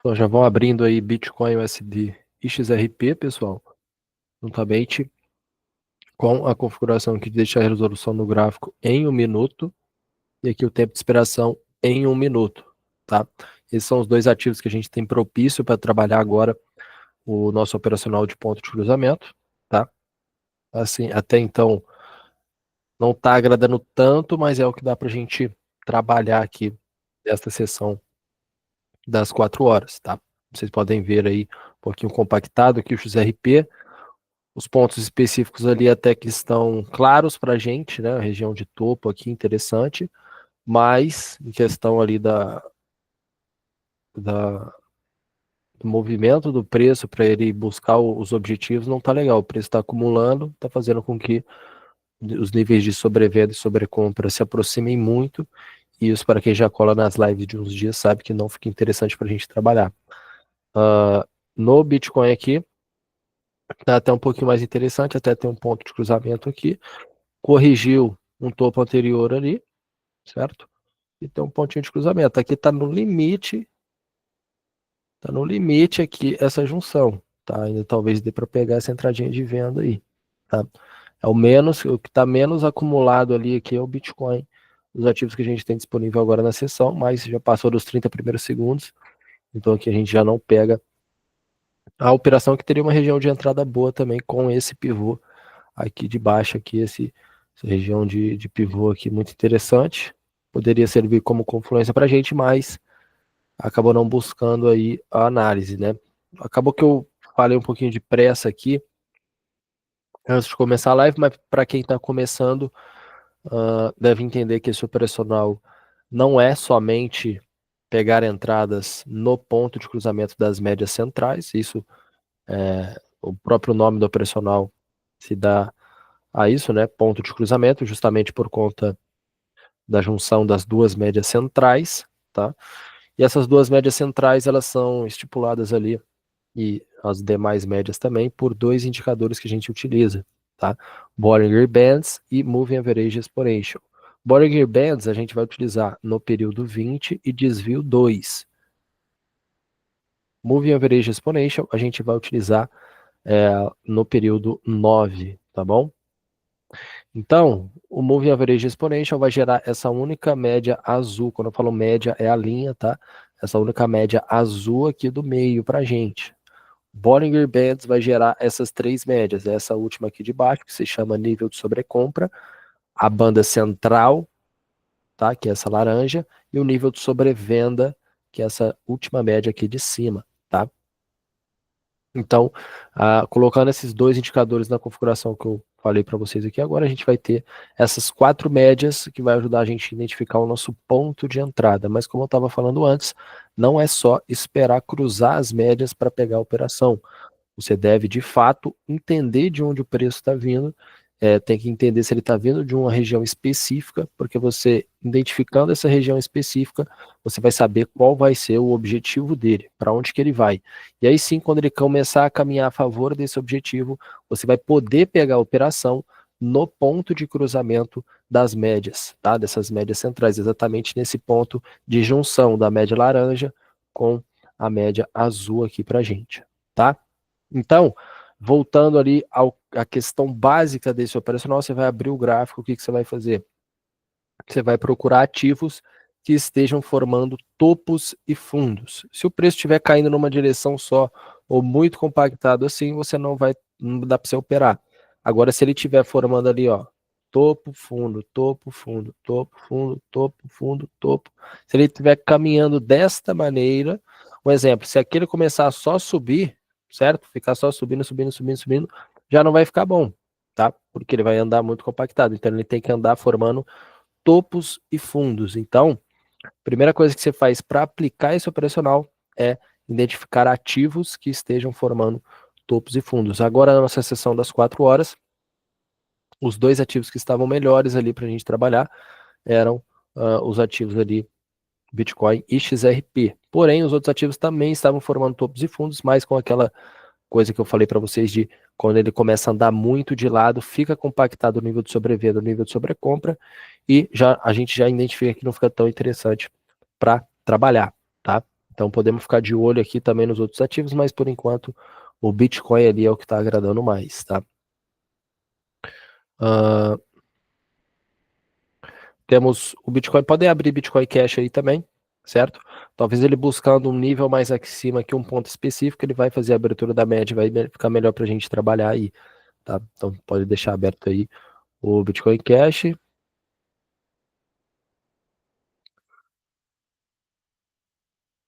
Então já vão abrindo aí Bitcoin USD e XRP, pessoal, juntamente com a configuração aqui de deixar a resolução no gráfico em 1 minuto e aqui o tempo de expiração em 1 minuto, tá? Esses são os dois ativos que a gente tem propício para trabalhar agora o nosso operacional de ponto de cruzamento, tá? Assim, até então não está agradando tanto, mas é o que dá para a gente trabalhar aqui nesta sessão das 4 horas, tá? Vocês podem ver aí um pouquinho compactado aqui o XRP, os pontos específicos ali até que estão claros para a gente, né? A região de topo aqui interessante, mas em questão ali do movimento do preço para ele buscar os objetivos não tá legal. O preço está acumulando, está fazendo com que os níveis de sobrevenda e sobrecompra se aproximem muito, e isso para quem já cola nas lives de uns dias sabe que não fica interessante para a gente trabalhar. No Bitcoin aqui, tá até um pouquinho mais interessante, até tem um ponto de cruzamento aqui, corrigiu um topo anterior ali, certo? E tem um pontinho de cruzamento. Aqui tá no limite aqui essa junção, tá? Ainda talvez dê para pegar essa entradinha de venda aí, tá? É o que está menos acumulado ali aqui é o Bitcoin, os ativos que a gente tem disponível agora na sessão, mas já passou dos 30 primeiros segundos, então aqui a gente já não pega a operação que teria uma região de entrada boa também com esse pivô aqui de baixo, aqui essa região de pivô aqui muito interessante, poderia servir como confluência para a gente, mas acabou não buscando aí a análise, né? Acabou que eu falei um pouquinho de pressa aqui antes de começar a live, mas para quem está começando, deve entender que esse operacional não é somente pegar entradas no ponto de cruzamento das médias centrais, isso o próprio nome do operacional se dá a isso, né? Ponto de cruzamento, justamente por conta da junção das duas médias centrais, tá? E essas duas médias centrais, elas são estipuladas ali, e as demais médias também, por dois indicadores que a gente utiliza, tá? Bollinger Bands e Moving Average Exponential. Bollinger Bands a gente vai utilizar no período 20 e desvio 2. Moving Average Exponential a gente vai utilizar no período 9, tá bom? Então, o Moving Average Exponential vai gerar essa única média azul. Quando eu falo média, é a linha, tá? Essa única média azul aqui do meio pra gente. Bollinger Bands vai gerar essas três médias. Essa última aqui de baixo, que se chama nível de sobrecompra. A banda central, tá? Que é essa laranja. E o nível de sobrevenda, que é essa última média aqui de cima, tá? Então, colocando esses dois indicadores na configuração que eu falei para vocês aqui agora, a gente vai ter essas 4 médias que vai ajudar a gente a identificar o nosso ponto de entrada. Mas como eu estava falando antes, não é só esperar cruzar as médias para pegar a operação. Você deve, de fato, entender de onde o preço está vindo, tem que entender se ele está vindo de uma região específica, porque você, identificando essa região específica, você vai saber qual vai ser o objetivo dele, para onde que ele vai. E aí sim, quando ele começar a caminhar a favor desse objetivo, você vai poder pegar a operação no ponto de cruzamento das médias, tá? Dessas médias centrais, exatamente nesse ponto de junção da média laranja com a média azul aqui para gente, tá? Então, voltando ali à questão básica desse operacional, você vai abrir o gráfico, o que você vai fazer? Você vai procurar ativos que estejam formando topos e fundos. Se o preço estiver caindo numa direção só, ou muito compactado assim, não dá para você operar. Agora, se ele estiver formando ali, ó, topo, fundo, topo, fundo, topo, fundo, topo, fundo, topo. Se ele estiver caminhando desta maneira, um exemplo, se aquele começar a só subir, certo? Ficar só subindo, subindo, subindo, subindo, já não vai ficar bom, tá? Porque ele vai andar muito compactado. Então ele tem que andar formando topos e fundos. Então, a primeira coisa que você faz para aplicar esse operacional é identificar ativos que estejam formando topos e fundos. Agora, na nossa sessão das 4 horas, os dois ativos que estavam melhores ali para a gente trabalhar eram os ativos ali Bitcoin e XRP. Porém, os outros ativos também estavam formando topos e fundos, mas com aquela coisa que eu falei para vocês de quando ele começa a andar muito de lado, fica compactado o nível de sobrevenda, o nível de sobrecompra, e a gente já identifica que não fica tão interessante para trabalhar, tá? Então podemos ficar de olho aqui também nos outros ativos, mas por enquanto o Bitcoin ali é o que está agradando mais, tá? Temos o Bitcoin, podem abrir Bitcoin Cash aí também, certo? Talvez ele buscando um nível mais acima aqui, um ponto específico, ele vai fazer a abertura da média, vai ficar melhor para a gente trabalhar aí, tá? Então pode deixar aberto aí o Bitcoin Cash.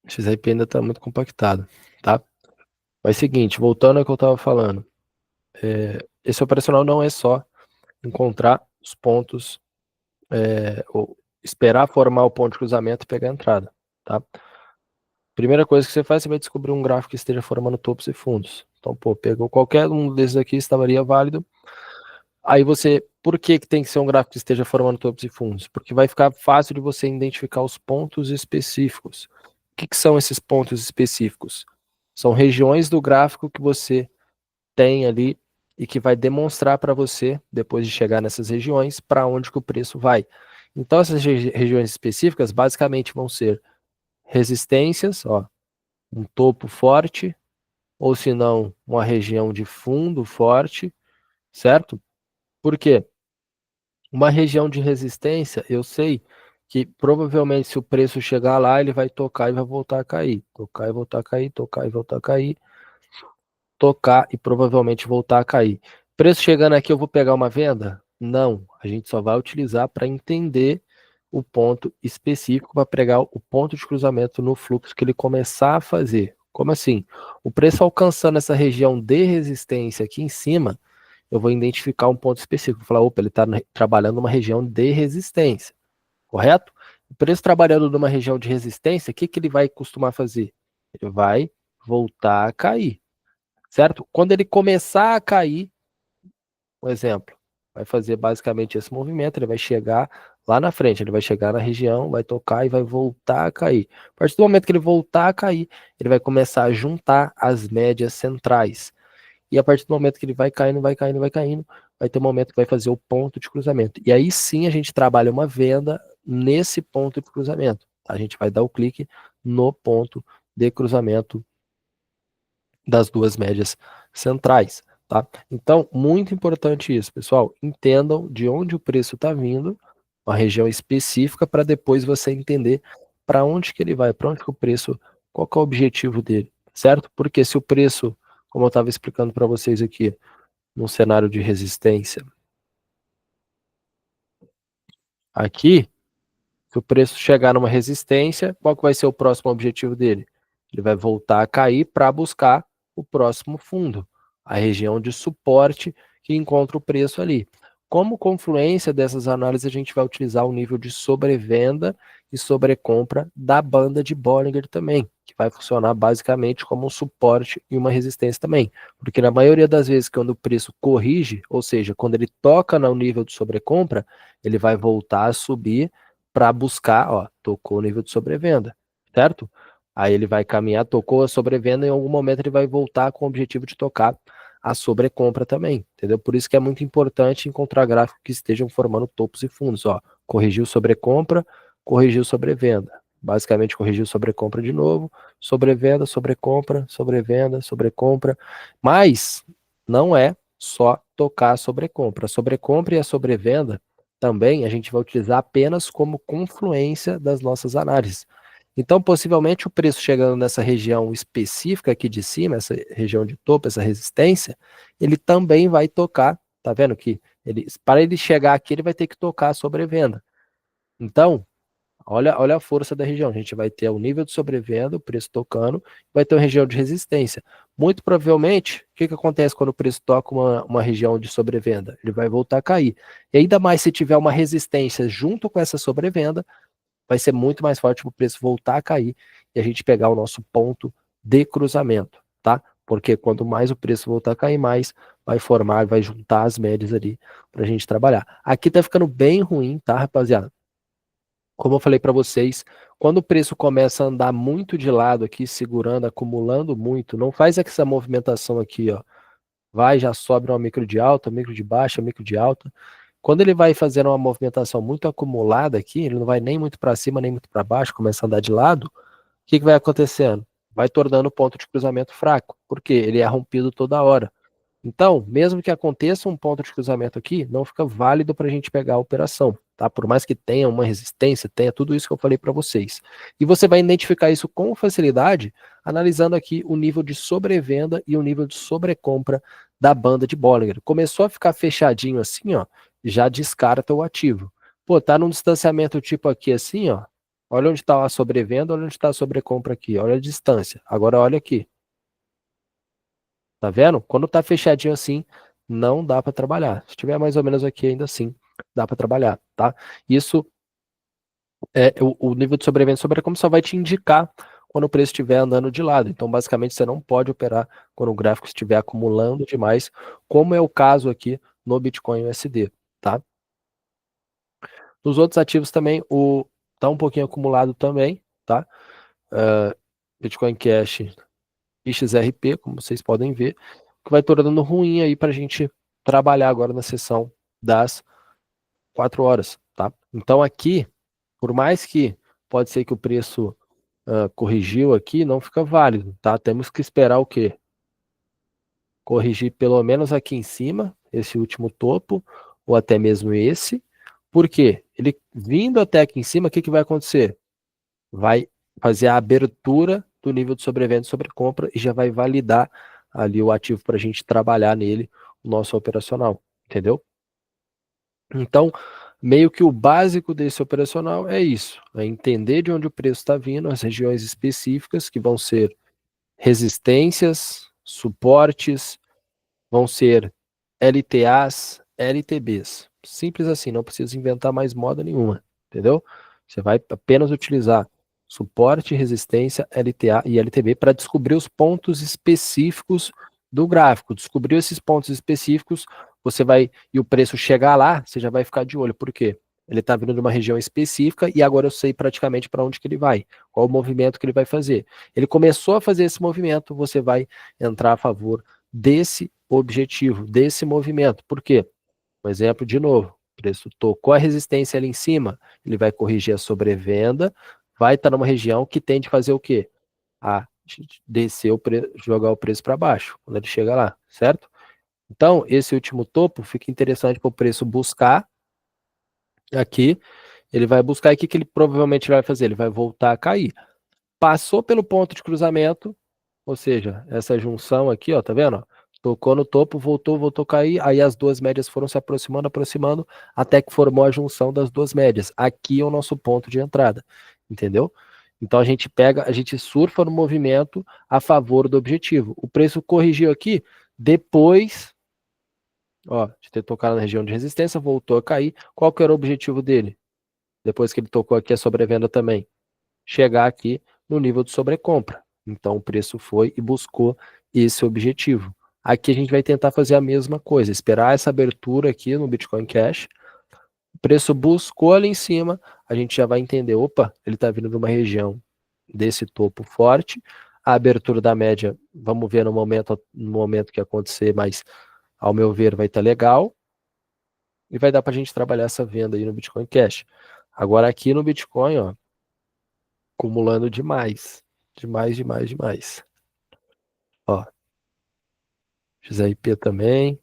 XRP ainda está muito compactado, tá? Mas seguinte, voltando ao que eu estava falando, esse operacional não é só encontrar os pontos, ou esperar formar o ponto de cruzamento e pegar a entrada, tá? Primeira coisa que você faz, você vai descobrir um gráfico que esteja formando topos e fundos. Então, pô, pegou qualquer um desses aqui, estaria válido. Aí você, por que tem que ser um gráfico que esteja formando topos e fundos? Porque vai ficar fácil de você identificar os pontos específicos. O que são esses pontos específicos? São regiões do gráfico que você tem ali e que vai demonstrar para você, depois de chegar nessas regiões, para onde que o preço vai. Então, essas regiões específicas basicamente vão ser resistências, ó, um topo forte, ou se não, uma região de fundo forte, certo? Por quê? Uma região de resistência, eu sei que provavelmente se o preço chegar lá, ele vai tocar e vai voltar a cair. Tocar e voltar a cair, tocar e voltar a cair, tocar e provavelmente voltar a cair. Preço chegando aqui, eu vou pegar uma venda? Não, a gente só vai utilizar para entender o ponto específico, para pegar o ponto de cruzamento no fluxo que ele começar a fazer. Como assim? O preço alcançando essa região de resistência aqui em cima, eu vou identificar um ponto específico. Vou falar, opa, ele está trabalhando numa região de resistência, correto? O preço trabalhando numa região de resistência, o que, que ele vai costumar fazer? Ele vai voltar a cair, certo? Quando ele começar a cair, um exemplo, vai fazer basicamente esse movimento, ele vai chegar lá na frente, ele vai chegar na região, vai tocar e vai voltar a cair. A partir do momento que ele voltar a cair, ele vai começar a juntar as médias centrais. E a partir do momento que ele vai caindo, vai caindo, vai caindo, vai ter um momento que vai fazer o ponto de cruzamento. E aí sim a gente trabalha uma venda nesse ponto de cruzamento. A gente vai dar o clique no ponto de cruzamento das duas médias centrais, tá? Então, muito importante isso, pessoal. Entendam de onde o preço está vindo, uma região específica, para depois você entender para onde que ele vai, para onde que o preço, qual que é o objetivo dele, certo? Porque se o preço, como eu estava explicando para vocês aqui, num cenário de resistência, aqui, se o preço chegar numa resistência, qual que vai ser o próximo objetivo dele? Ele vai voltar a cair para buscar o próximo fundo, a região de suporte que encontra o preço ali. Como confluência dessas análises, a gente vai utilizar o nível de sobrevenda e sobrecompra da banda de Bollinger também, que vai funcionar basicamente como um suporte e uma resistência também. Porque na maioria das vezes, quando o preço corrige, ou seja, quando ele toca no nível de sobrecompra, ele vai voltar a subir para buscar, ó, tocou o nível de sobrevenda, certo? Aí ele vai caminhar, tocou a sobrevenda, em algum momento ele vai voltar com o objetivo de tocar a sobrecompra também, entendeu? Por isso que é muito importante encontrar gráficos que estejam formando topos e fundos, ó, corrigiu sobrecompra, corrigiu sobrevenda, basicamente corrigiu sobrecompra de novo, sobrevenda, sobrecompra, sobrevenda, sobrecompra, mas não é só tocar a sobrecompra e a sobrevenda também a gente vai utilizar apenas como confluência das nossas análises. Então, possivelmente, o preço chegando nessa região específica aqui de cima, essa região de topo, essa resistência, ele também vai tocar, tá vendo que para ele chegar aqui, ele vai ter que tocar a sobrevenda. Então, olha a força da região. A gente vai ter o nível de sobrevenda, o preço tocando, vai ter uma região de resistência. Muito provavelmente, o que acontece quando o preço toca uma região de sobrevenda? Ele vai voltar a cair. E ainda mais se tiver uma resistência junto com essa sobrevenda, vai ser muito mais forte para o preço voltar a cair e a gente pegar o nosso ponto de cruzamento, tá? Porque quanto mais o preço voltar a cair, mais vai formar, vai juntar as médias ali para a gente trabalhar. Aqui tá ficando bem ruim, tá, rapaziada? Como eu falei para vocês, quando o preço começa a andar muito de lado aqui, segurando, acumulando muito, não faz essa movimentação aqui, ó. Vai, já sobe uma micro de alta, micro de baixa, micro de alta. Quando ele vai fazendo uma movimentação muito acumulada aqui, ele não vai nem muito para cima, nem muito para baixo, começa a andar de lado, que vai acontecendo? Vai tornando o ponto de cruzamento fraco, porque ele é rompido toda hora. Então, mesmo que aconteça um ponto de cruzamento aqui, não fica válido para a gente pegar a operação, tá? Por mais que tenha uma resistência, tenha tudo isso que eu falei para vocês. E você vai identificar isso com facilidade, analisando aqui o nível de sobrevenda e o nível de sobrecompra da banda de Bollinger. Começou a ficar fechadinho assim, ó, já descarta o ativo. Pô, tá num distanciamento tipo aqui assim, ó. Olha onde está a sobrevenda, olha onde está a sobrecompra aqui, olha a distância. Agora olha aqui. Tá vendo? Quando tá fechadinho assim, não dá para trabalhar. Se tiver mais ou menos aqui, ainda assim, dá para trabalhar, tá? Isso é o nível de sobrevivência sobre como só vai te indicar quando o preço estiver andando de lado. Então, basicamente, você não pode operar quando o gráfico estiver acumulando demais, como é o caso aqui no Bitcoin USD, tá? Nos outros ativos também, tá um pouquinho acumulado também, tá? Bitcoin Cash e XRP, como vocês podem ver, que vai tornando ruim aí para a gente trabalhar agora na sessão das 4 horas, tá? Então aqui, por mais que pode ser que o preço corrigiu aqui, não fica válido, tá? Temos que esperar o quê? Corrigir pelo menos aqui em cima, esse último topo, ou até mesmo esse. Por quê? Ele vindo até aqui em cima, o que vai acontecer? Vai fazer a abertura do nível de sobrevenda e sobrecompra e já vai validar ali o ativo para a gente trabalhar nele, o nosso operacional, entendeu? Então, meio que o básico desse operacional é isso, é entender de onde o preço está vindo, as regiões específicas que vão ser resistências, suportes, vão ser LTAs, LTBs. Simples assim, não precisa inventar mais moda nenhuma, entendeu? Você vai apenas utilizar suporte, resistência, LTA e LTB para descobrir os pontos específicos do gráfico. Descobriu esses pontos específicos, você vai, e o preço chegar lá, você já vai ficar de olho. Por quê? Ele está vindo de uma região específica e agora eu sei praticamente para onde que ele vai, qual o movimento que ele vai fazer. Ele começou a fazer esse movimento, você vai entrar a favor desse objetivo, desse movimento. Por quê? Um exemplo de novo, o preço tocou a resistência ali em cima, ele vai corrigir a sobrevenda, vai estar numa região que tende a fazer o quê? A descer jogar o preço para baixo, quando ele chega lá, certo? Então, esse último topo fica interessante para o preço buscar aqui, ele vai buscar e o que ele provavelmente vai fazer? Ele vai voltar a cair. Passou pelo ponto de cruzamento, ou seja, essa junção aqui, ó, tá vendo? Tocou no topo, voltou a cair, aí as duas médias foram se aproximando, aproximando, até que formou a junção das duas médias. Aqui é o nosso ponto de entrada, entendeu? Então a gente pega, a gente surfa no movimento a favor do objetivo. O preço corrigiu aqui, depois, ó, de ter tocado na região de resistência, voltou a cair. Qual que era o objetivo dele? Depois que ele tocou aqui a sobrevenda também, chegar aqui no nível de sobrecompra. Então o preço foi e buscou esse objetivo. Aqui a gente vai tentar fazer a mesma coisa, esperar essa abertura aqui no Bitcoin Cash. O preço buscou ali em cima, a gente já vai entender, opa, ele está vindo de uma região desse topo forte. A abertura da média, vamos ver no momento que acontecer, mas ao meu ver vai estar legal. E vai dar para a gente trabalhar essa venda aí no Bitcoin Cash. Agora aqui no Bitcoin, ó, acumulando demais. Demais, demais, demais. Ó, XRP também.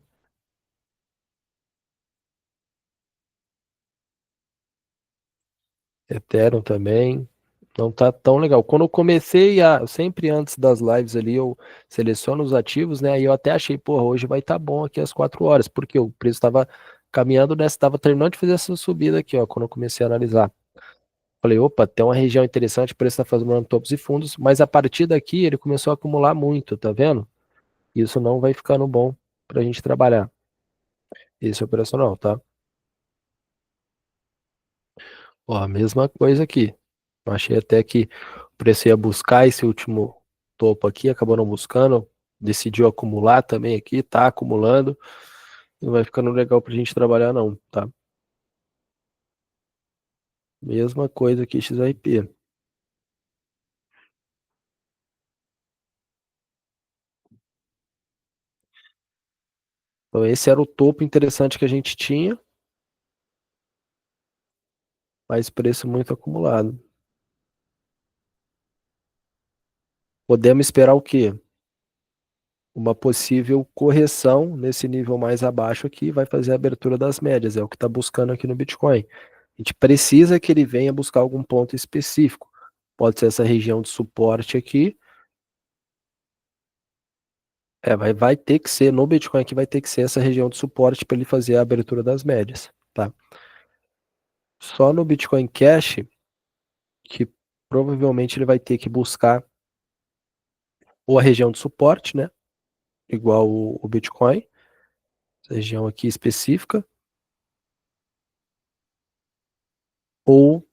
Ethereum também. Não tá tão legal. Quando eu comecei sempre antes das lives ali, eu seleciono os ativos, né? Aí eu até achei, porra, hoje vai estar bom aqui às 4 horas, porque o preço estava caminhando, né? Estava terminando de fazer essa subida aqui, ó, quando eu comecei a analisar. Falei, opa, tem uma região interessante, o preço está fazendo topos e fundos, mas a partir daqui ele começou a acumular muito, tá vendo? Isso não vai ficando bom para a gente trabalhar. Esse é operacional, tá? Ó, a mesma coisa aqui. Eu achei até que o preço ia buscar esse último topo aqui, acabou não buscando. Decidiu acumular também aqui, tá acumulando. Não vai ficando legal pra gente trabalhar não, tá? Mesma coisa aqui, XRP. Então esse era o topo interessante que a gente tinha, mas preço muito acumulado. Podemos esperar o quê? Uma possível correção nesse nível mais abaixo aqui, vai fazer a abertura das médias, é o que está buscando aqui no Bitcoin. A gente precisa que ele venha buscar algum ponto específico. Pode ser essa região de suporte aqui. Vai ter que ser, no Bitcoin aqui vai ter que ser essa região de suporte para ele fazer a abertura das médias, tá? Só no Bitcoin Cash, que provavelmente ele vai ter que buscar ou a região de suporte, né? Igual o Bitcoin, essa região aqui específica, ou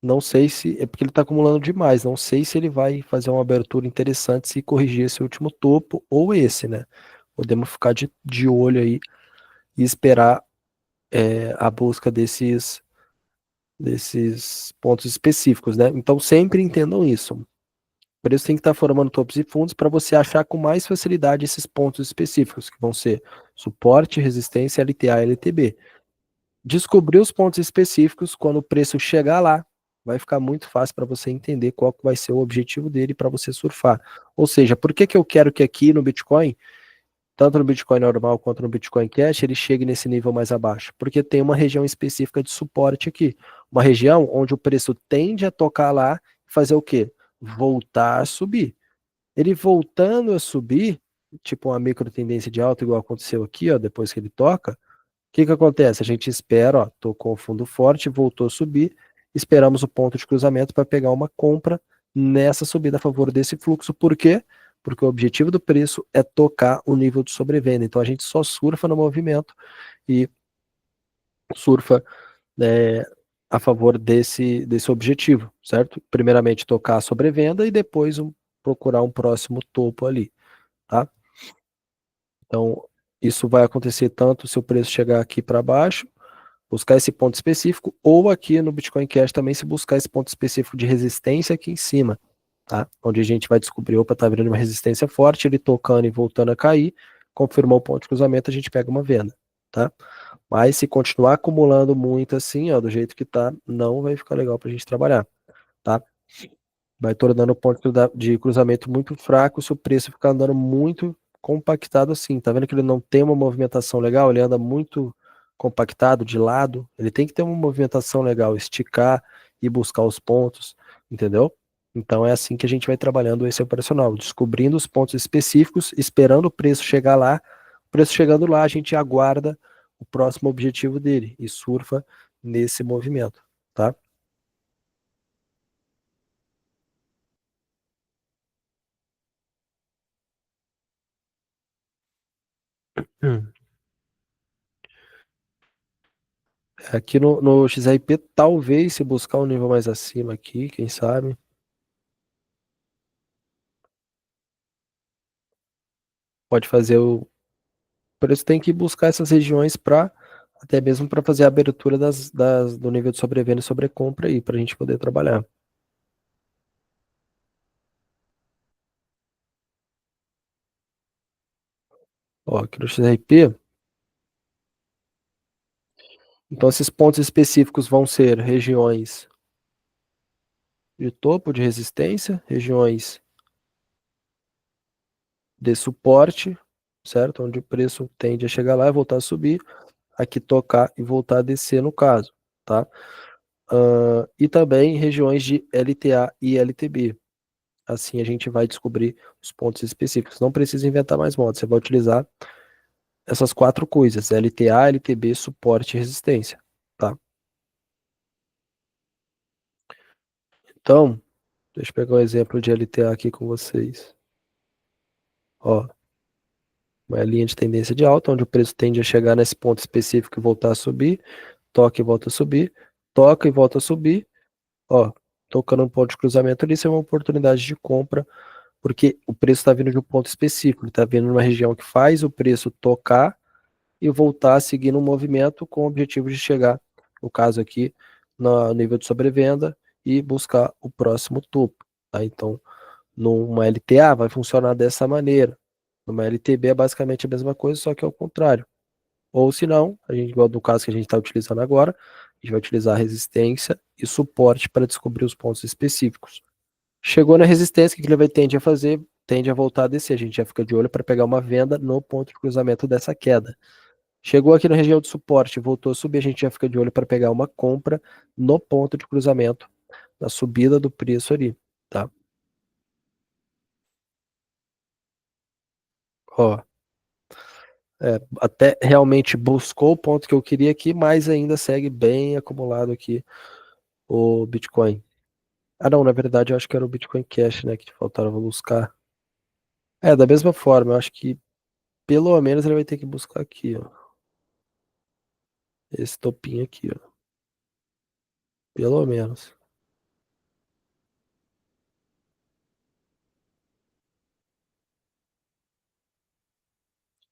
não sei se, é porque ele está acumulando demais, não sei se ele vai fazer uma abertura interessante se corrigir esse último topo ou esse, né? Podemos ficar de olho aí e esperar a busca desses pontos específicos, né? Então sempre entendam isso. Por isso tem que estar formando topos e fundos para você achar com mais facilidade esses pontos específicos, que vão ser suporte, resistência, LTA e LTB. Descobrir os pontos específicos, quando o preço chegar lá, vai ficar muito fácil para você entender qual vai ser o objetivo dele para você surfar. Ou seja, por que eu quero que aqui no Bitcoin, tanto no Bitcoin normal quanto no Bitcoin Cash, ele chegue nesse nível mais abaixo? Porque tem uma região específica de suporte aqui. Uma região onde o preço tende a tocar lá e fazer o quê? Voltar a subir. Ele voltando a subir, tipo uma micro tendência de alta, igual aconteceu aqui, ó, depois que ele toca, que acontece? A gente espera, ó, tocou o fundo forte, voltou a subir, esperamos o ponto de cruzamento para pegar uma compra nessa subida a favor desse fluxo. Por quê? Porque o objetivo do preço é tocar o nível de sobrevenda. Então a gente só surfa no movimento e surfa é, a favor desse objetivo, certo? Primeiramente tocar a sobrevenda e depois procurar um próximo topo ali, tá? Então isso vai acontecer tanto se o preço chegar aqui para baixo, buscar esse ponto específico, ou aqui no Bitcoin Cash também se buscar esse ponto específico de resistência aqui em cima, tá? Onde a gente vai descobrir, opa, tá virando uma resistência forte, ele tocando e voltando a cair, confirmou o ponto de cruzamento, a gente pega uma venda, tá? Mas se continuar acumulando muito assim, ó, do jeito que tá, não vai ficar legal pra gente trabalhar, tá? Vai tornando o ponto de cruzamento muito fraco se o preço ficar andando muito compactado assim. Tá vendo que ele não tem uma movimentação legal? Ele anda muito compactado de lado. Ele tem que ter uma movimentação legal, esticar e buscar os pontos, entendeu? Então é assim que a gente vai trabalhando esse operacional, descobrindo os pontos específicos, esperando o preço chegar lá. O preço chegando lá, a gente aguarda o próximo objetivo dele e surfa nesse movimento, tá? Hum. Aqui no XRP, talvez, se buscar um nível mais acima aqui, quem sabe, pode fazer o. Por isso tem que buscar essas regiões para, até mesmo para fazer a abertura do nível de sobrevenda e sobrecompra aí, para a gente poder trabalhar. Ó, aqui no XRP, então esses pontos específicos vão ser regiões de topo de resistência, regiões de suporte, certo? Onde o preço tende a chegar lá e voltar a subir, aqui tocar e voltar a descer no caso, tá? E também regiões de LTA e LTB. Assim a gente vai descobrir os pontos específicos. Não precisa inventar mais modos, você vai utilizar essas quatro coisas: LTA, LTB, suporte e resistência. Tá? Então, deixa eu pegar um exemplo de LTA aqui com vocês. Ó, uma linha de tendência de alta, onde o preço tende a chegar nesse ponto específico e voltar a subir, toca e volta a subir, toca e volta a subir. Ó, tocando um ponto de cruzamento ali, isso é uma oportunidade de compra, porque o preço está vindo de um ponto específico, ele está vindo numa região que faz o preço tocar e voltar a seguir no movimento com o objetivo de chegar, no caso aqui, no nível de sobrevenda e buscar o próximo topo. Tá? Então, numa LTA vai funcionar dessa maneira. Numa LTB é basicamente a mesma coisa, só que é o contrário. Ou se não, a gente, igual do caso que a gente está utilizando agora, a gente vai utilizar resistência e suporte para descobrir os pontos específicos. Chegou na resistência, o que ele vai tende a fazer? Tende a voltar a descer. A gente já fica de olho para pegar uma venda no ponto de cruzamento dessa queda. Chegou aqui na região de suporte, voltou a subir, a gente já fica de olho para pegar uma compra no ponto de cruzamento, na subida do preço ali, tá? Ó, até realmente buscou o ponto que eu queria aqui, mas ainda segue bem acumulado aqui o Bitcoin. Ah, não, na verdade eu acho que era o Bitcoin Cash, né, que faltava buscar. Da mesma forma, eu acho que pelo menos ele vai ter que buscar aqui, ó. Esse topinho aqui, ó. Pelo menos.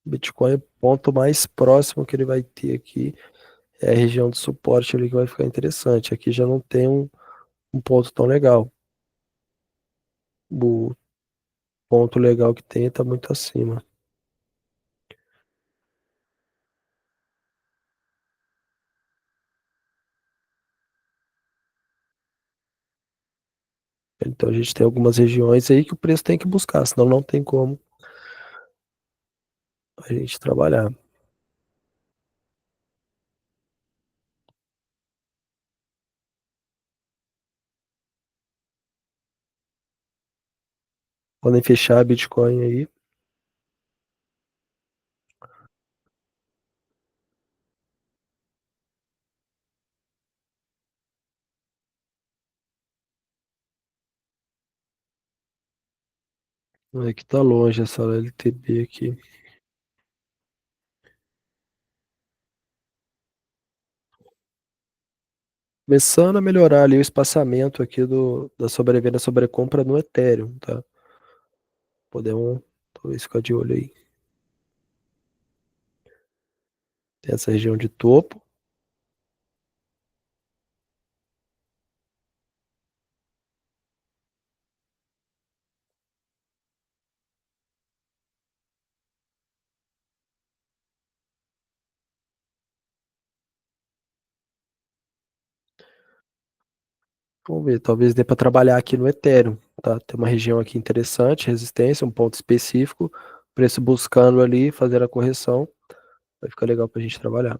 Bitcoin, o ponto mais próximo que ele vai ter aqui é a região de suporte ali que vai ficar interessante. Aqui já não tem um ponto tão legal. O ponto legal que tem tá muito acima. Então a gente tem algumas regiões aí que o preço tem que buscar, senão não tem como a gente trabalhar. Podem fechar Bitcoin aí. É que tá longe essa LTB aqui. Começando a melhorar ali o espaçamento aqui da sobrevenda sobrecompra no Ethereum, tá? Podemos talvez ficar de olho aí. Tem essa região de topo. Vamos ver, talvez dê para trabalhar aqui no Ethereum, tá? Tem uma região aqui interessante, resistência, um ponto específico, preço buscando ali, fazer a correção, vai ficar legal para a gente trabalhar.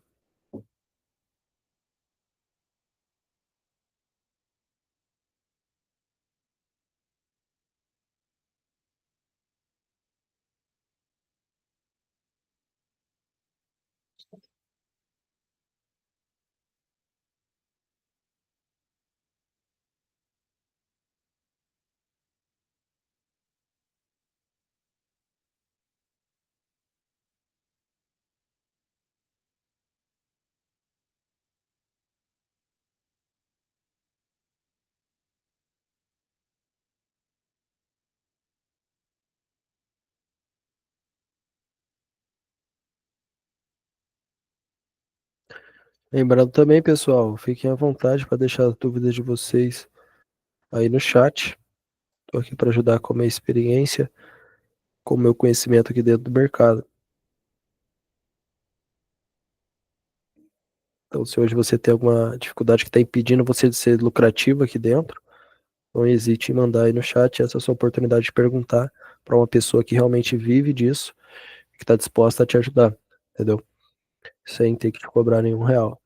Lembrando também, pessoal, fiquem à vontade para deixar as dúvidas de vocês aí no chat. Estou aqui para ajudar com a minha experiência, com o meu conhecimento aqui dentro do mercado. Então, se hoje você tem alguma dificuldade que está impedindo você de ser lucrativo aqui dentro, não hesite em mandar aí no chat. Essa é a sua oportunidade de perguntar para uma pessoa que realmente vive disso, que está disposta a te ajudar, entendeu? Sem ter que te cobrar nenhum real.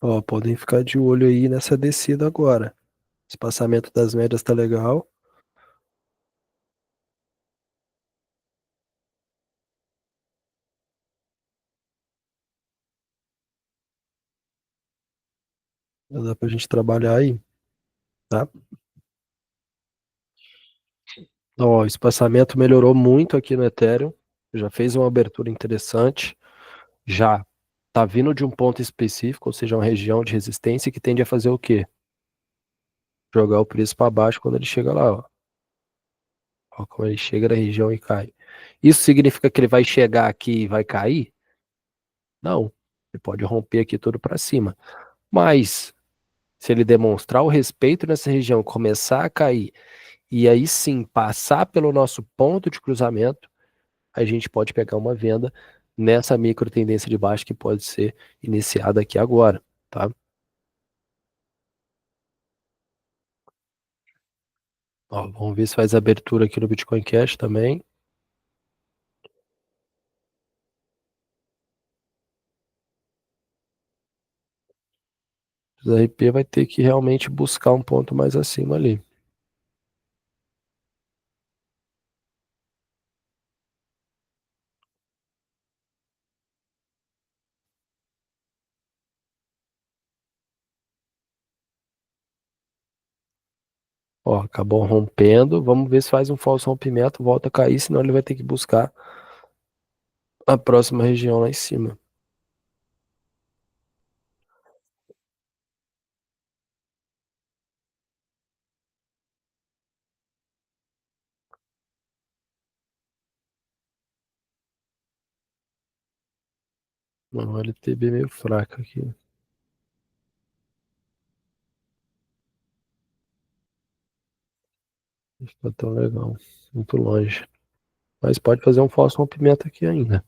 Ó, podem ficar de olho aí nessa descida agora. Espaçamento das médias tá legal. Já dá pra gente trabalhar aí, tá? Ó, o espaçamento melhorou muito aqui no Ethereum. Já fez uma abertura interessante. Já tá vindo de um ponto específico, ou seja, uma região de resistência que tende a fazer o quê? Jogar o preço para baixo quando ele chega lá, ó. Ó, como ele chega na região e cai. Isso significa que ele vai chegar aqui e vai cair? Não. Ele pode romper aqui tudo para cima. Mas se ele demonstrar o respeito nessa região, começar a cair e aí sim passar pelo nosso ponto de cruzamento, a gente pode pegar uma venda nessa micro tendência de baixo que pode ser iniciada aqui agora, tá? Ó, vamos ver se faz abertura aqui no Bitcoin Cash também. O RP vai ter que realmente buscar um ponto mais acima ali. Ó, acabou rompendo. Vamos ver se faz um falso rompimento, volta a cair, senão ele vai ter que buscar a próxima região lá em cima. Não, LTB meio fraca aqui. Não está tão legal. Muito longe. Mas pode fazer um falso rompimento aqui ainda.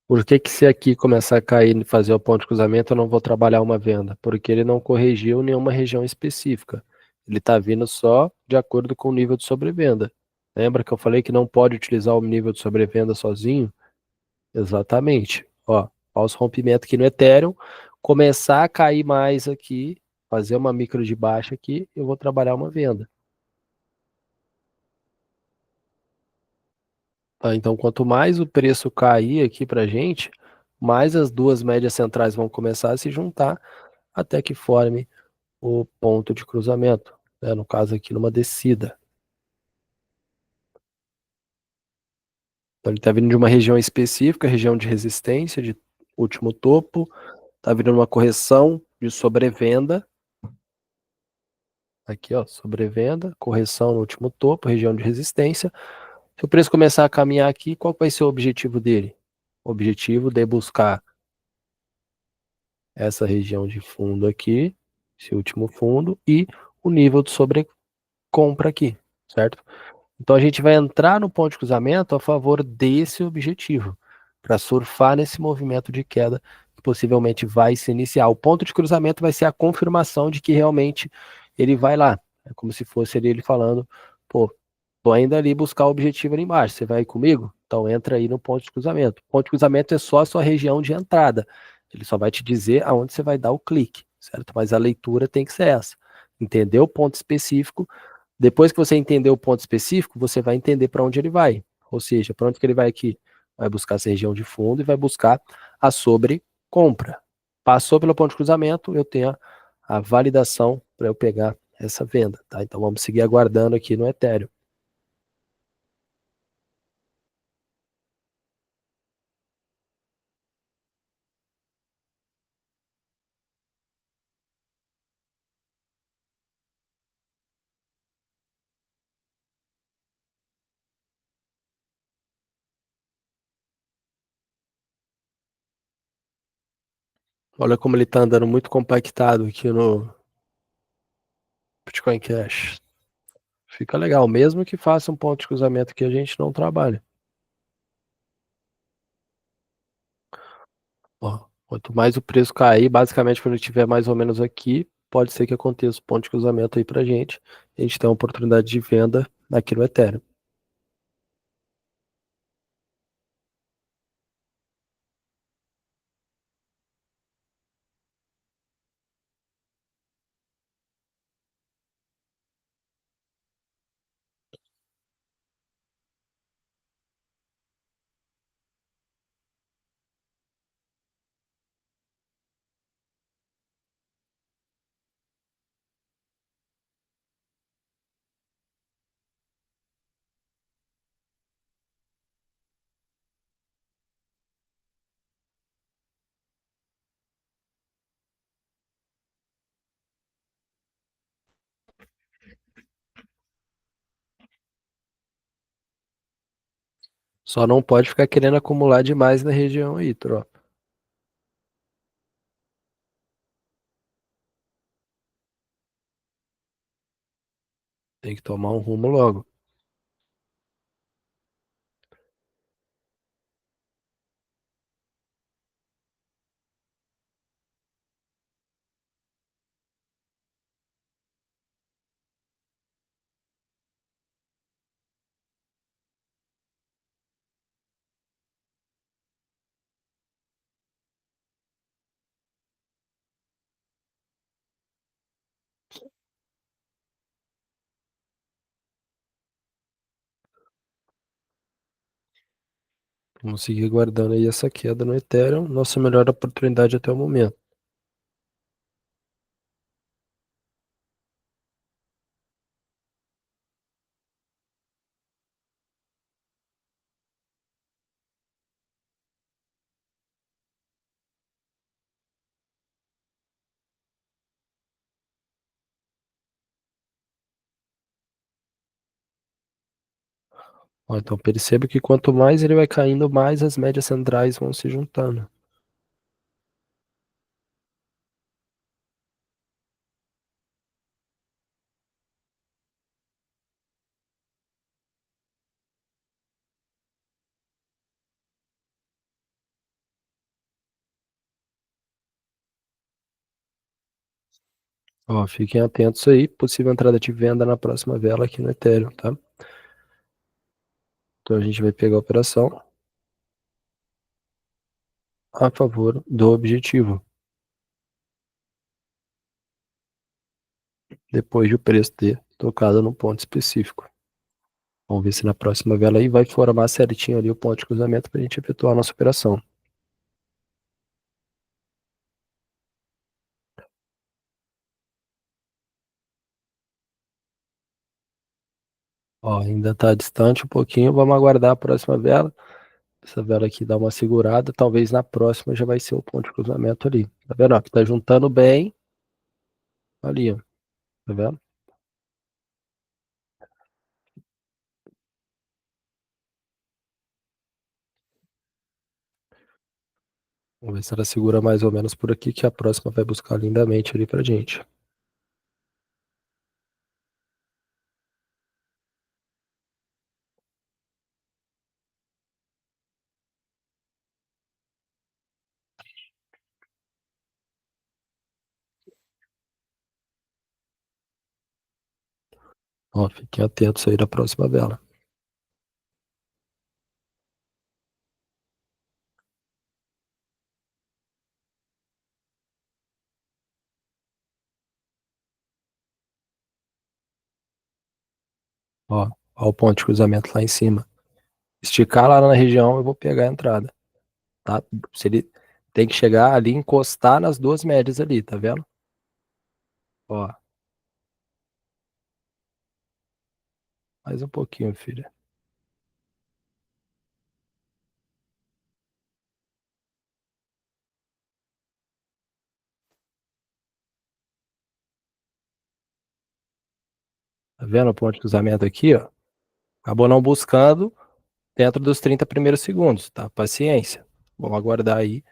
Por que que se aqui começar a cair e fazer o ponto de cruzamento, eu não vou trabalhar uma venda? Porque ele não corrigiu nenhuma região específica. Ele está vindo só de acordo com o nível de sobrevenda. Lembra que eu falei que não pode utilizar o nível de sobrevenda sozinho? Exatamente. Ó, falso rompimento aqui no Ethereum, começar a cair mais aqui, fazer uma micro de baixa aqui, eu vou trabalhar uma venda. Tá? Então, quanto mais o preço cair aqui pra gente, mais as duas médias centrais vão começar a se juntar até que forme o ponto de cruzamento, né? No caso aqui numa descida. Então, ele está vindo de uma região específica, região de resistência, de último topo, está vindo uma correção de sobrevenda. Aqui, ó, sobrevenda, correção no último topo, região de resistência. Se o preço começar a caminhar aqui, qual vai ser o objetivo dele? O objetivo de buscar essa região de fundo aqui, esse último fundo, e o nível de sobrecompra aqui, certo? Então a gente vai entrar no ponto de cruzamento a favor desse objetivo, para surfar nesse movimento de queda que possivelmente vai se iniciar. O ponto de cruzamento vai ser a confirmação de que realmente ele vai lá. É como se fosse ele falando, pô, tô ainda ali buscar o objetivo ali embaixo, você vai comigo? Então entra aí no ponto de cruzamento. O ponto de cruzamento é só a sua região de entrada. Ele só vai te dizer aonde você vai dar o clique, certo? Mas a leitura tem que ser essa. Entender o ponto específico. Depois que você entender o ponto específico, você vai entender para onde ele vai. Ou seja, para onde que ele vai aqui? Vai buscar essa região de fundo e vai buscar a sobrecompra. Passou pelo ponto de cruzamento, eu tenho a validação para eu pegar essa venda, tá? Então vamos seguir aguardando aqui no Ethereum. Olha como ele está andando muito compactado aqui no Bitcoin Cash. Fica legal, mesmo que faça um ponto de cruzamento que a gente não trabalha. Ó, quanto mais o preço cair, basicamente quando ele estiver mais ou menos aqui, pode ser que aconteça o ponto de cruzamento aí pra gente. A gente tem uma oportunidade de venda aqui no Ethereum. Só não pode ficar querendo acumular demais na região aí, tropa. Tem que tomar um rumo logo. Vamos seguir guardando aí essa queda no Ethereum. Nossa melhor oportunidade até o momento. Ó, então perceba que quanto mais ele vai caindo, mais as médias centrais vão se juntando. Ó, fiquem atentos aí, possível entrada de venda na próxima vela aqui no Ethereum, tá? Então a gente vai pegar a operação a favor do objetivo, depois de o preço ter tocado no ponto específico. Vamos ver se na próxima vela aí vai formar certinho ali o ponto de cruzamento para a gente efetuar a nossa operação. Ó, ainda está distante um pouquinho, vamos aguardar a próxima vela. Essa vela aqui dá uma segurada, talvez na próxima já vai ser o ponto de cruzamento ali. Tá vendo? Ó, que tá juntando bem ali, ó. Tá vendo? Vamos ver se ela segura mais ou menos por aqui, que a próxima vai buscar lindamente ali pra gente. Ó, fiquem atentos aí na próxima vela. Ó o ponto de cruzamento lá em cima. Esticar lá na região, eu vou pegar a entrada, tá? Se ele tem que chegar ali, encostar nas duas médias ali, tá vendo? Ó, mais um pouquinho, filha. Tá vendo o ponto de cruzamento aqui, ó? Acabou não buscando dentro dos 30 primeiros segundos, tá? Paciência. Vamos aguardar aí.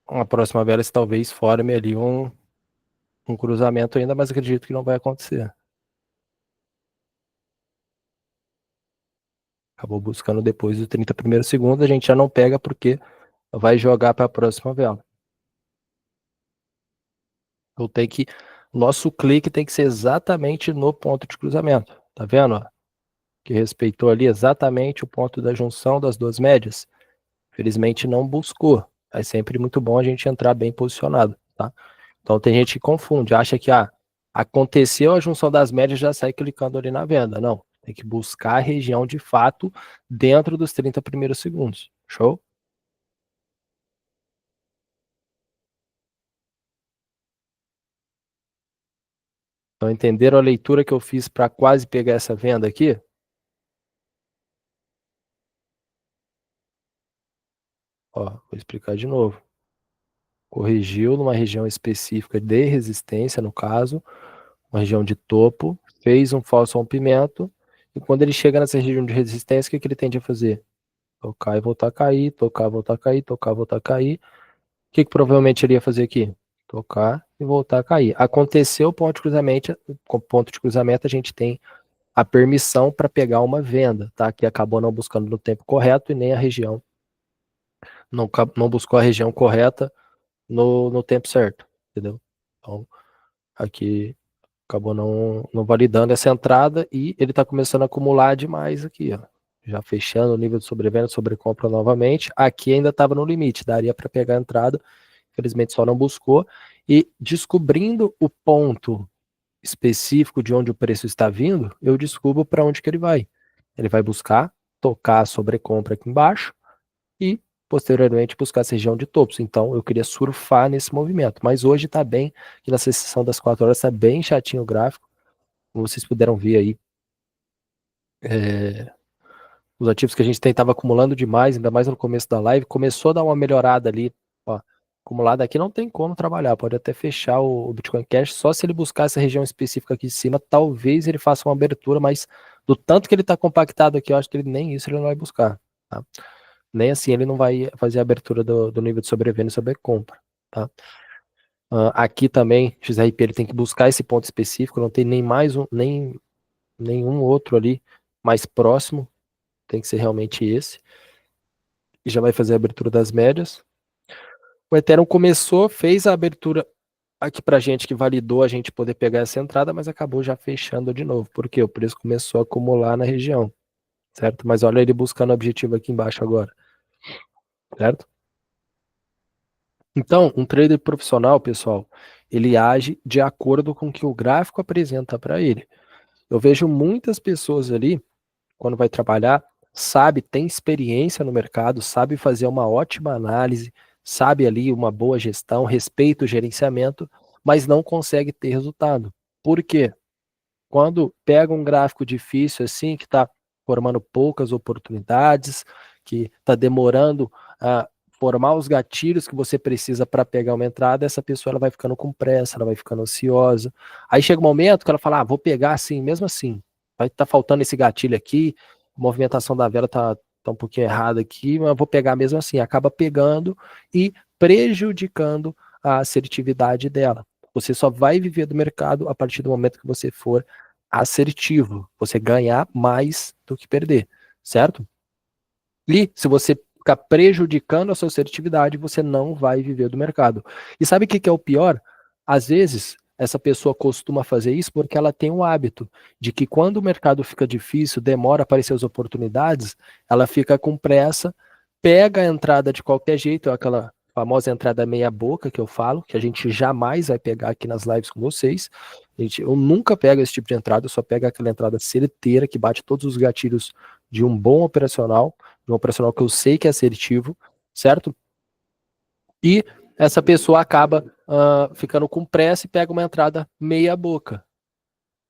Uma próxima vela, se talvez forme ali um cruzamento ainda, mas acredito que não vai acontecer. Acabou buscando depois dos 30 primeiros segundos, a gente já não pega porque vai jogar para a próxima vela. Então nosso clique tem que ser exatamente no ponto de cruzamento. Tá vendo? Ó? Que respeitou ali exatamente o ponto da junção das duas médias. Felizmente não buscou. É sempre muito bom a gente entrar bem posicionado, tá? Então tem gente que confunde, acha que aconteceu a junção das médias, já sai clicando ali na venda. Não, tem que buscar a região de fato dentro dos 30 primeiros segundos. Show? Então entenderam a leitura que eu fiz para quase pegar essa venda aqui? Ó, vou explicar de novo. Corrigiu numa região específica de resistência, no caso, uma região de topo, fez um falso rompimento, e quando ele chega nessa região de resistência, o que ele tende a fazer? Tocar e voltar a cair, tocar, voltar a cair, tocar, voltar a cair. O que provavelmente ele ia fazer aqui? Tocar e voltar a cair. Aconteceu o ponto de cruzamento, com ponto de cruzamento a gente tem a permissão para pegar uma venda, tá? Que acabou não buscando no tempo correto e nem a região, não buscou a região correta no tempo certo, entendeu? Então, aqui acabou não validando essa entrada e ele está começando a acumular demais aqui, ó. Já fechando o nível de sobrevenda, sobrecompra novamente. Aqui ainda estava no limite, daria para pegar a entrada, infelizmente só não buscou. E descobrindo o ponto específico de onde o preço está vindo, eu descubro para onde que ele vai. Ele vai buscar tocar a sobrecompra aqui embaixo e posteriormente buscar essa região de topos. Então eu queria surfar nesse movimento, mas hoje está bem, que nessa sessão das 4 horas está bem chatinho o gráfico, como vocês puderam ver aí, os ativos que a gente estava acumulando demais, ainda mais no começo da live, começou a dar uma melhorada ali, ó, acumulado aqui não tem como trabalhar, pode até fechar o Bitcoin Cash, só se ele buscar essa região específica aqui de cima, talvez ele faça uma abertura, mas do tanto que ele está compactado aqui, eu acho que ele nem isso ele não vai buscar, tá? Nem assim ele não vai fazer a abertura do nível de sobrevenda e sobrecompra, tá? Aqui também, XRP ele tem que buscar esse ponto específico, não tem nem mais nem nenhum outro ali mais próximo, tem que ser realmente esse, e já vai fazer a abertura das médias. O Ethereum começou, fez a abertura aqui pra gente, que validou a gente poder pegar essa entrada, mas acabou já fechando de novo, porque o preço começou a acumular na região, certo? Mas olha ele buscando o objetivo aqui embaixo agora, certo? Então, um trader profissional, pessoal, ele age de acordo com o que o gráfico apresenta para ele. Eu vejo muitas pessoas ali, quando vai trabalhar, sabe, tem experiência no mercado, sabe fazer uma ótima análise, sabe ali uma boa gestão, respeita o gerenciamento, mas não consegue ter resultado. Por quê? Quando pega um gráfico difícil assim, que está formando poucas oportunidades, que está demorando a formar os gatilhos que você precisa para pegar uma entrada, essa pessoa ela vai ficando com pressa, ela vai ficando ansiosa. Aí chega um momento que ela fala, vou pegar assim, mesmo assim. Vai estar faltando esse gatilho aqui, a movimentação da vela tá um pouquinho errada aqui, mas eu vou pegar mesmo assim. Acaba pegando e prejudicando a assertividade dela. Você só vai viver do mercado a partir do momento que você for assertivo, você ganhar mais do que perder, certo? E se você ficar prejudicando a sua assertividade, você não vai viver do mercado. E sabe o que é o pior? Às vezes, essa pessoa costuma fazer isso porque ela tem um hábito de que quando o mercado fica difícil, demora a aparecer as oportunidades, ela fica com pressa, pega a entrada de qualquer jeito, aquela famosa entrada meia boca que eu falo, que a gente jamais vai pegar aqui nas lives com vocês. Eu nunca pego esse tipo de entrada, eu só pego aquela entrada certeira que bate todos os gatilhos de um bom operacional, de um operacional que eu sei que é assertivo, certo? E essa pessoa acaba ficando com pressa e pega uma entrada meia boca.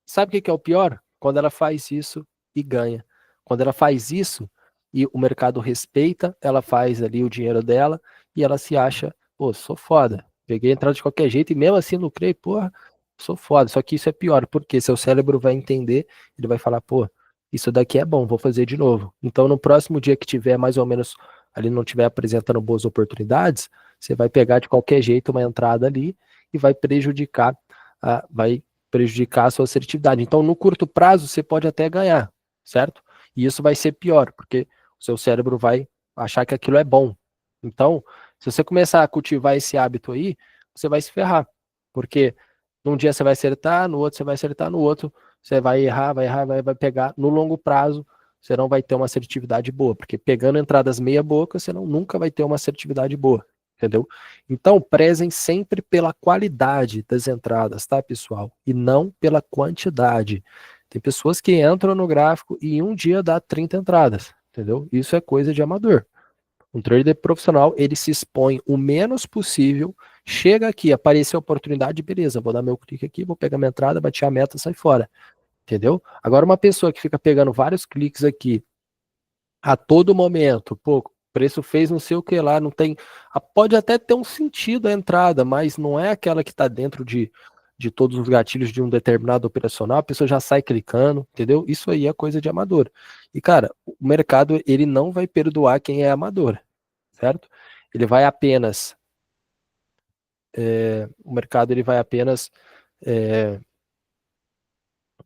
Sabe o que é o pior? Quando ela faz isso e ganha. Quando ela faz isso e o mercado respeita, ela faz ali o dinheiro dela e ela se acha, pô, sou foda. Peguei a entrada de qualquer jeito e mesmo assim lucrei, porra, sou foda. Só que isso é pior, porque seu cérebro vai entender, ele vai falar, pô, isso daqui é bom, vou fazer de novo. Então no próximo dia que tiver mais ou menos ali não tiver apresentando boas oportunidades, você vai pegar de qualquer jeito uma entrada ali e vai prejudicar a sua assertividade. Então, no curto prazo, você pode até ganhar, certo? E isso vai ser pior, porque o seu cérebro vai achar que aquilo é bom. Então, se você começar a cultivar esse hábito aí, você vai se ferrar. Porque num dia você vai acertar, no outro você vai acertar, no outro você vai errar, vai pegar. No longo prazo, você não vai ter uma assertividade boa, porque pegando entradas meia boca, você nunca vai ter uma assertividade boa, entendeu? Então, prezem sempre pela qualidade das entradas, tá, pessoal? E não pela quantidade. Tem pessoas que entram no gráfico e em um dia dá 30 entradas, entendeu? Isso é coisa de amador. Um trader profissional, ele se expõe o menos possível, chega aqui, apareceu a oportunidade, beleza, vou dar meu clique aqui, vou pegar minha entrada, bater a meta, sai fora, entendeu? Agora uma pessoa que fica pegando vários cliques aqui a todo momento, pô, o preço fez não sei o que lá, não tem, pode até ter um sentido a entrada, mas não é aquela que está dentro de todos os gatilhos de um determinado operacional, a pessoa já sai clicando, entendeu? Isso aí é coisa de amador. E cara, o mercado, ele não vai perdoar quem é amador, certo? Ele vai apenas, o mercado ele vai apenas é,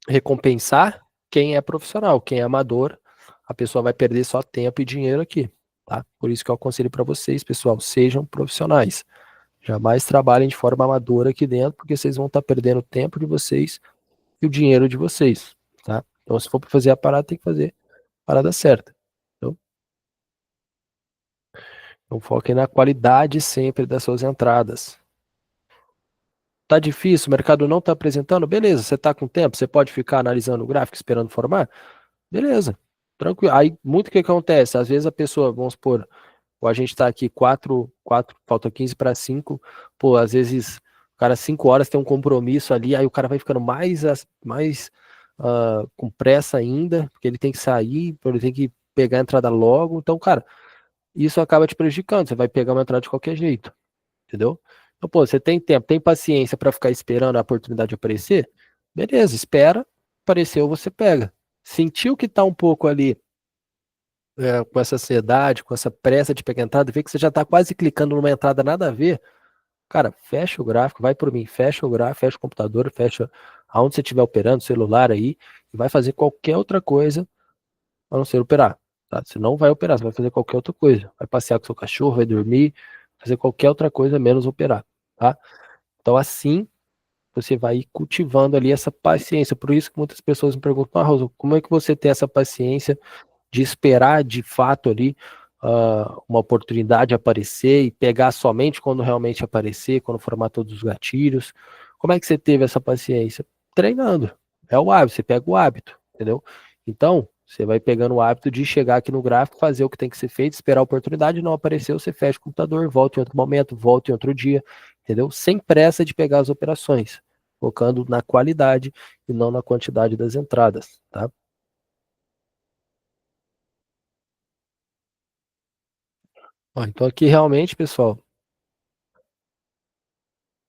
recompensar quem é profissional, quem é amador, a pessoa vai perder só tempo e dinheiro aqui, tá? Por isso que eu aconselho para vocês, pessoal, sejam profissionais. Jamais trabalhem de forma amadora aqui dentro, porque vocês vão estar perdendo o tempo de vocês e o dinheiro de vocês, tá? Então, se for para fazer a parada, tem que fazer a parada certa. Então foquem na qualidade sempre das suas entradas. Tá difícil, o mercado não está apresentando? Beleza, você está com tempo, você pode ficar analisando o gráfico, esperando formar? Beleza, tranquilo. Aí, muito o que acontece? Às vezes a pessoa, vamos supor, ou a gente está aqui 4, falta 15 para 5, pô, às vezes o cara 5 horas tem um compromisso ali, aí o cara vai ficando mais com pressa ainda, porque ele tem que sair, ele tem que pegar a entrada logo. Então, cara, isso acaba te prejudicando, você vai pegar uma entrada de qualquer jeito, entendeu? Então, pô, você tem tempo, tem paciência para ficar esperando a oportunidade aparecer? Beleza, espera, apareceu, você pega. Sentiu que tá um pouco ali com essa ansiedade, com essa pressa de pegar entrada, vê que você já tá quase clicando numa entrada nada a ver, cara, fecha o gráfico, vai por mim, fecha o gráfico, fecha o computador, fecha aonde você estiver operando, celular aí, e vai fazer qualquer outra coisa a não ser operar, tá? Você não vai operar, você vai fazer qualquer outra coisa. Vai passear com seu cachorro, vai dormir, fazer qualquer outra coisa menos operar, tá? Então assim você vai ir cultivando ali essa paciência. Por isso que muitas pessoas me perguntam, Rosa, como é que você tem essa paciência de esperar de fato ali uma oportunidade aparecer e pegar somente quando realmente aparecer, quando formar todos os gatilhos? Como é que você teve essa paciência? Treinando. É o hábito, você pega o hábito, entendeu? Então, você vai pegando o hábito de chegar aqui no gráfico, fazer o que tem que ser feito, esperar a oportunidade, não apareceu, você fecha o computador, volta em outro momento, volta em outro dia, entendeu? Sem pressa de pegar as operações, focando na qualidade e não na quantidade das entradas, tá? Ó, então aqui realmente, pessoal,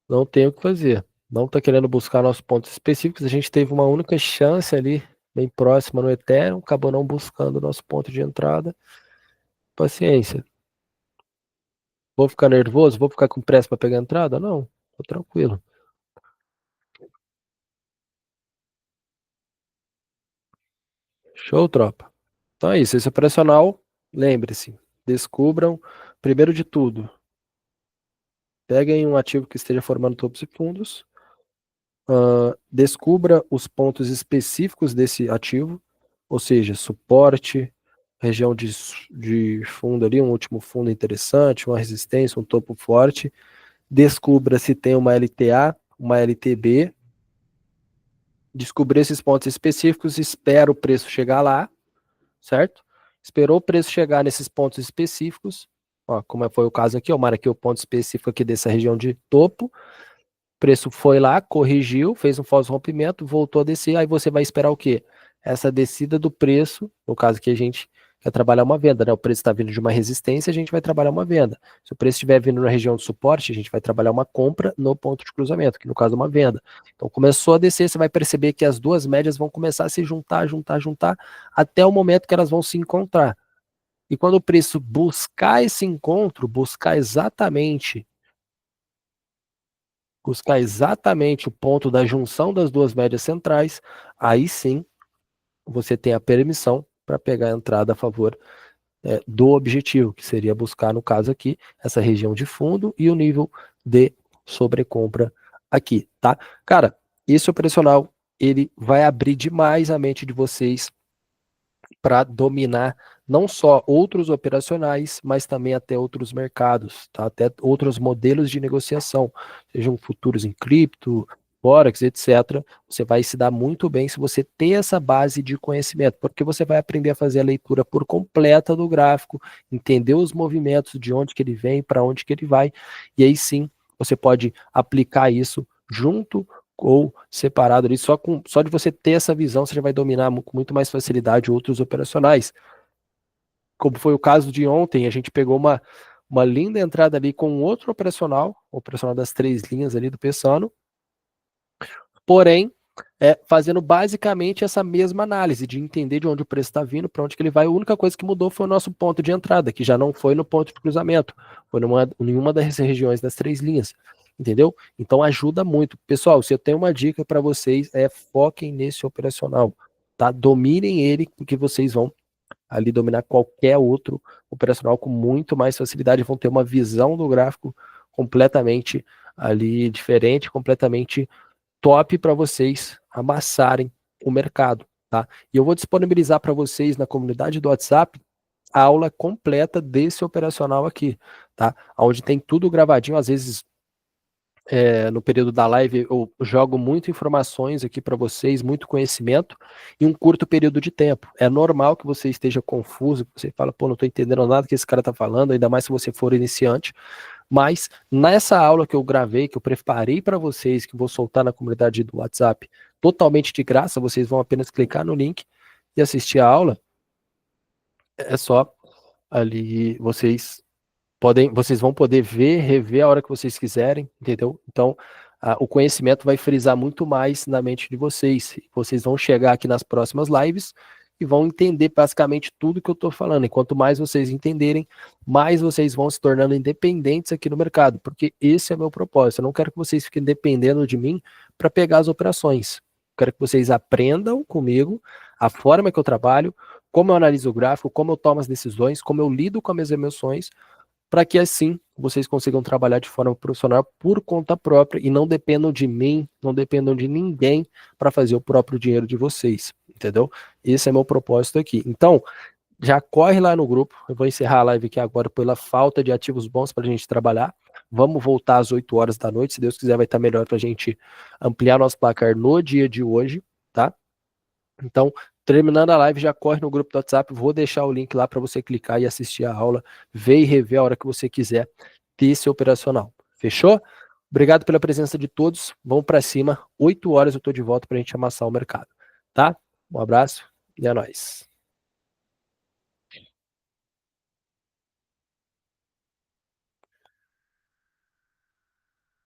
não tem o que fazer. Não está querendo buscar nossos pontos específicos. A gente teve uma única chance ali, bem próxima no Ethereum, acabou não buscando o nosso ponto de entrada. Paciência. Vou ficar nervoso? Vou ficar com pressa para pegar a entrada? Não, tô tranquilo. Show, tropa. Então é isso. Esse operacional, lembre-se, descubram, primeiro de tudo, peguem um ativo que esteja formando topos e fundos, descubra os pontos específicos desse ativo, ou seja, suporte, região de fundo ali, um último fundo interessante, uma resistência, um topo forte. Descubra se tem uma LTA, uma LTB. Descobrir esses pontos específicos, espera o preço chegar lá, certo? Esperou o preço chegar nesses pontos específicos, ó, como foi o caso aqui, eu marquei o ponto específico aqui dessa região de topo, preço foi lá, corrigiu, fez um falso rompimento, voltou a descer, aí você vai esperar o quê? Essa descida do preço, no caso que a gente quer trabalhar uma venda, né? O preço está vindo de uma resistência, a gente vai trabalhar uma venda. Se o preço estiver vindo na região de suporte, a gente vai trabalhar uma compra no ponto de cruzamento, que no caso é uma venda. Então começou a descer, você vai perceber que as duas médias vão começar a se juntar, até o momento que elas vão se encontrar. E quando o preço buscar esse encontro, buscar exatamente o ponto da junção das duas médias centrais, aí sim você tem a permissão para pegar a entrada a favor do objetivo, que seria buscar, no caso aqui, essa região de fundo e o nível de sobrecompra aqui, tá? Cara, esse operacional, ele vai abrir demais a mente de vocês para dominar não só outros operacionais, mas também até outros mercados, tá? Até outros modelos de negociação, sejam futuros em cripto, Forex, etc. Você vai se dar muito bem se você ter essa base de conhecimento, porque você vai aprender a fazer a leitura por completa do gráfico, entender os movimentos, de onde que ele vem, para onde que ele vai, e aí sim você pode aplicar isso junto ou separado ali, só de você ter essa visão, você já vai dominar com muito mais facilidade outros operacionais. Como foi o caso de ontem, a gente pegou uma linda entrada ali com outro operacional, o operacional das 3 linhas ali do Pessano, porém, fazendo basicamente essa mesma análise, de entender de onde o preço está vindo, para onde que ele vai. A única coisa que mudou foi o nosso ponto de entrada, que já não foi no ponto de cruzamento, foi em uma das regiões das 3 linhas, entendeu? Então ajuda muito. Pessoal, se eu tenho uma dica para vocês, foquem nesse operacional, tá? Dominem ele, porque vocês vão ali dominar qualquer outro operacional com muito mais facilidade, vão ter uma visão do gráfico completamente ali diferente, completamente top para vocês amassarem o mercado, tá? E eu vou disponibilizar para vocês na comunidade do WhatsApp a aula completa desse operacional aqui, tá? Onde tem tudo gravadinho, às vezes no período da live eu jogo muito informações aqui para vocês, muito conhecimento em um curto período de tempo. É normal que você esteja confuso, que você fala, pô, não estou entendendo nada que esse cara está falando, ainda mais se você for iniciante. Mas nessa aula que eu gravei, que eu preparei para vocês, que vou soltar na comunidade do WhatsApp, totalmente de graça, vocês vão apenas clicar no link e assistir a aula. É só ali vocês vão poder ver, rever a hora que vocês quiserem, entendeu? Então, o conhecimento vai frisar muito mais na mente de vocês. Vocês vão chegar aqui nas próximas lives e vão entender basicamente tudo que eu estou falando. E quanto mais vocês entenderem, mais vocês vão se tornando independentes aqui no mercado, porque esse é o meu propósito. Eu não quero que vocês fiquem dependendo de mim para pegar as operações. Eu quero que vocês aprendam comigo a forma que eu trabalho, como eu analiso o gráfico, como eu tomo as decisões, como eu lido com as minhas emoções, para que assim vocês consigam trabalhar de forma profissional por conta própria e não dependam de mim, não dependam de ninguém para fazer o próprio dinheiro de vocês, entendeu? Esse é meu propósito aqui. Então, já corre lá no grupo, eu vou encerrar a live aqui agora pela falta de ativos bons para a gente trabalhar. Vamos voltar às 8 horas da noite, se Deus quiser vai estar melhor para a gente ampliar nosso placar no dia de hoje, tá? Então, terminando a live, já corre no grupo do WhatsApp, vou deixar o link lá para você clicar e assistir a aula, ver e rever a hora que você quiser desse operacional. Fechou? Obrigado pela presença de todos, vamos para cima, 8 horas eu estou de volta para a gente amassar o mercado, tá? Um abraço e é nóis.